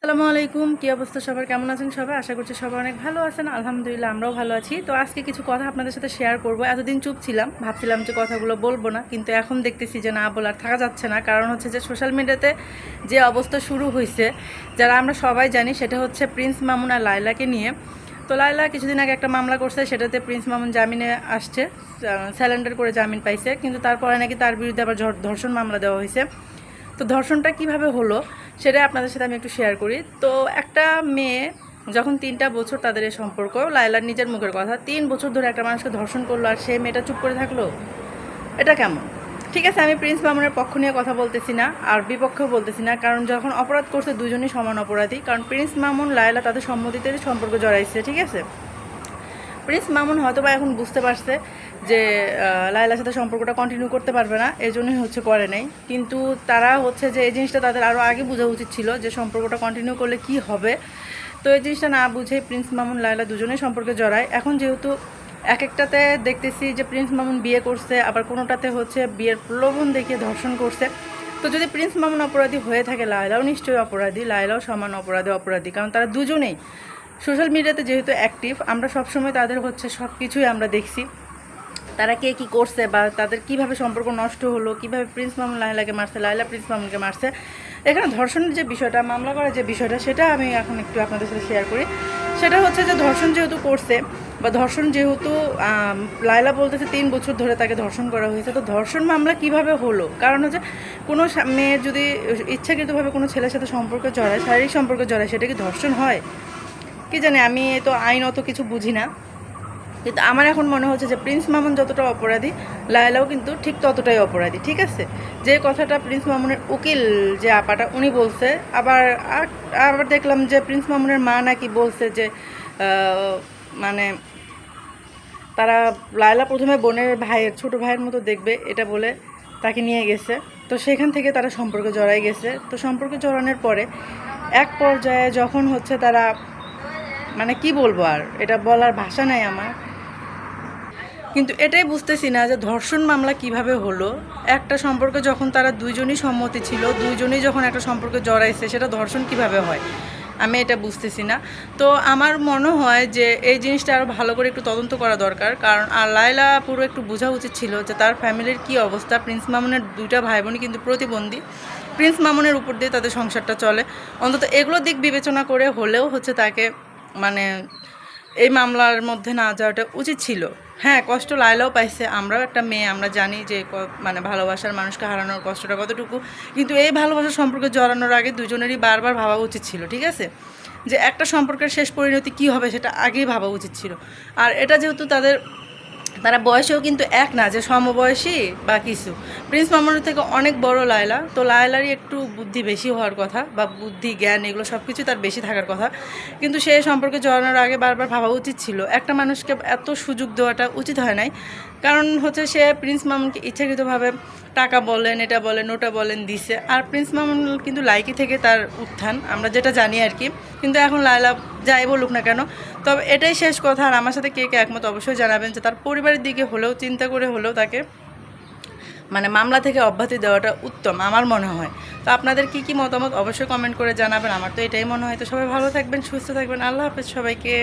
আসসালামু আলাইকুম। কি অবস্থা সবার, কেমন আছেন সবাই? আশা করছি সবাই অনেক ভালো আছেন। আলহামদুলিল্লাহ আমরাও ভালো আছি। তো আজকে কিছু কথা আপনাদের সাথে শেয়ার করব। এতদিন চুপ ছিলাম, ভাবছিলাম যে কথাগুলো বলবো না, কিন্তু এখন দেখতেছি যে না বলার থাকা যাচ্ছে না। কারণ হচ্ছে যে সোশ্যাল মিডিয়াতে যে অবস্থা শুরু হয়েছে, যারা আমরা সবাই জানি, সেটা হচ্ছে প্রিন্স মামুন আর লায়লাকে নিয়ে। তো লায়লা কিছুদিন আগে একটা মামলা করছে, সেটাতে প্রিন্স মামুন জামিনে আসছে, স্যালেন্ডার করে জামিন পাইছে, কিন্তু তারপরে নাকি তার বিরুদ্ধে আবার ধর্ষণ মামলা দেওয়া হয়েছে। তো ধর্ষণটা কিভাবে হলো সেটা আপনাদের সাথে আমি একটু শেয়ার করি। তো একটা মেয়ে যখন 3টা বছর তাদের এই সম্পর্ক, লায়লার নিজের মুখের কথা, 3 বছর ধরে একটা মানুষকে ধর্ষণ করলো আর সেই মেয়েটা চুপ করে থাকলো, এটা কেমন? ঠিক আছে, আমি প্রিন্স মামুনের পক্ষ নিয়ে কথা বলতেছি না আর বিপক্ষেও বলতেছি না, কারণ যখন অপরাধ করছে দুজনই সমান অপরাধী। কারণ প্রিন্স মামুন লায়লা তাদের সম্মতিতে সম্পর্ক জড়াইছে, ঠিক আছে। প্রিন্স মামুন হয়তো বা এখন বুঝতে পারছে যে লায়লার সাথে সম্পর্কটা কন্টিনিউ করতে পারবে না, এই জন্যই হচ্ছে করে নেই। কিন্তু তারা হচ্ছে যে এই জিনিসটা তাদের আরও আগে বোঝা উচিত ছিল যে সম্পর্কটা কন্টিনিউ করলে কি হবে। তো এই জিনিসটা না বুঝে প্রিন্স মামুন লায়লা দুজনেই সম্পর্কে জড়ায়। এখন যেহেতু এক একটাতে দেখতেছি যে প্রিন্স মামুন বিয়ে করছে, আবার কোনোটাতে হচ্ছে বিয়ের প্রলোভন দেখিয়ে ধর্ষণ করছে। তো যদি প্রিন্স মামুন অপরাধী হয়ে থাকে, লায়লাও নিশ্চয়ই অপরাধী, লায়লাও সমান অপরাধী, কারণ তারা দুজনেই সোশ্যাল মিডিয়াতে যেহেতু অ্যাক্টিভ। আমরা সবসময় তাদের হচ্ছে সব কিছুই আমরা দেখছি, তারা কে কী করছে বা তাদের কিভাবে সম্পর্ক নষ্ট হলো, কিভাবে প্রিন্স মামুন লায়লাকে মারছে, লায়লা প্রিন্স মামুনকে মারছে। এখানে ধর্ষণের যে বিষয়টা, মামলা করার যে বিষয়টা, সেটা আমি এখন একটু আপনাদের সাথে শেয়ার করি। সেটা হচ্ছে যে ধর্ষণ যেহেতু করছে বা ধর্ষণ যেহেতু লায়লা বলতেছে 3 বছর ধরে তাকে ধর্ষণ করা হয়েছে, তো ধর্ষণ মামলা কিভাবে হলো? কারণ হচ্ছে কোনো মেয়ের যদি ইচ্ছাকৃতভাবে কোনো ছেলের সাথে সম্পর্কে জড়ায়, শারীরিক সম্পর্কে জড়ায়, সেটা কি ধর্ষণ হয়? কি জানি, আমি তো আইন অত কিছু বুঝি না, কিন্তু আমার এখন মনে হচ্ছে যে প্রিন্স মামুন যতটা অপরাধী, লায়লাও কিন্তু ঠিক ততটাই অপরাধী, ঠিক আছে। যে কথাটা প্রিন্স মামুনের উকিল যে আপাটা উনি বলছে, আবার আবার দেখলাম যে প্রিন্স মামুনের মা নাকি বলছে যে মানে তারা লায়লা প্রথমে বোনের ভাইয়ের ছোটো ভাইয়ের মতো দেখবে, এটা বলে তাকে নিয়ে গেছে। তো সেখান থেকে তারা সম্পর্কে জড়াই গেছে। তো সম্পর্কে জড়ানোর পরে এক পর্যায়ে যখন হচ্ছে তারা, মানে কি বলবো, আর এটা বলার ভাষা নাই আমার, কিন্তু এটাই বুঝতেছি না যে ধর্ষণ মামলা কিভাবে হলো। একটা সম্পর্কে যখন তারা দুইজনই সম্মতি ছিল, দুইজনই যখন একটা সম্পর্কে জড়াইছে, সেটা ধর্ষণ কিভাবে হয় আমি এটা বুঝতেছি না। তো আমার মনে হয় যে এই জিনিসটা আরও ভালো করে একটু তদন্ত করা দরকার। কারণ আর লায়লা পুরো একটু বোঝা উচিত ছিল যে তার ফ্যামিলির কি অবস্থা। প্রিন্স মামুনের 2টা ভাই বোনই কিন্তু প্রতিবন্ধী, প্রিন্স মামুনের উপর দিয়ে তাদের সংসারটা চলে। অন্তত এগুলো দিক বিবেচনা করে হলেও হচ্ছে তাকে মানে এই মামলার মধ্যে না যাওয়াটা উচিত ছিল। হ্যাঁ, কষ্ট লায়লাও পাইছে, আমরাও একটা মেয়ে, আমরা জানি যে মানে ভালোবাসার মানুষকে হারানোর কষ্টটা কতটুকু। কিন্তু এই ভালোবাসার সম্পর্কে জড়ানোর আগে দুজনেরই বারবার ভাবা উচিত ছিল, ঠিক আছে, যে একটা সম্পর্কের শেষ পরিণতি কী হবে সেটা আগেই ভাবা উচিত ছিল। আর এটা যেহেতু তারা বয়সেও কিন্তু এক না যে সমবয়সী বা কিছু, প্রিন্স মামুনের থেকে অনেক বড় লায়লা। তো লায়লারই একটু বুদ্ধি বেশি হওয়ার কথা, বা বুদ্ধি জ্ঞান এগুলো সব কিছু তার বেশি থাকার কথা। কিন্তু সে সম্পর্কে জড়ানোর আগে বারবার ভাবা উচিত ছিল। একটা মানুষকে এত সুযোগ দেওয়াটা উচিত হয় নাই। কারণ হচ্ছে সে প্রিন্স মামুনকে ইচ্ছাকৃতভাবে টাকা বলেন, এটা বলেন, ওটা বলেন দিছে। আর প্রিন্স মামুন কিন্তু লাইকি থেকে তার উত্থান, আমরা যেটা জানি আর কি। কিন্তু এখন লায়লা যাই বলুক না কেন, তবে এটাই শেষ কথা। আর আমার সাথে কে কে একমত অবশ্যই জানাবেন যে তার পরিবারের দিকে হলেও চিন্তা করে হলেও তাকে মানে মামলা থেকে অব্যাহতি দেওয়াটা উত্তম আমার মনে হয়। তো আপনাদের কি কি মতামত অবশ্যই কমেন্ট করে জানাবেন। আমার তো এটাই মনে হয়। তো সবাই ভালো থাকবেন, সুস্থ থাকবেন। আল্লাহ হাফেজ সবাইকে।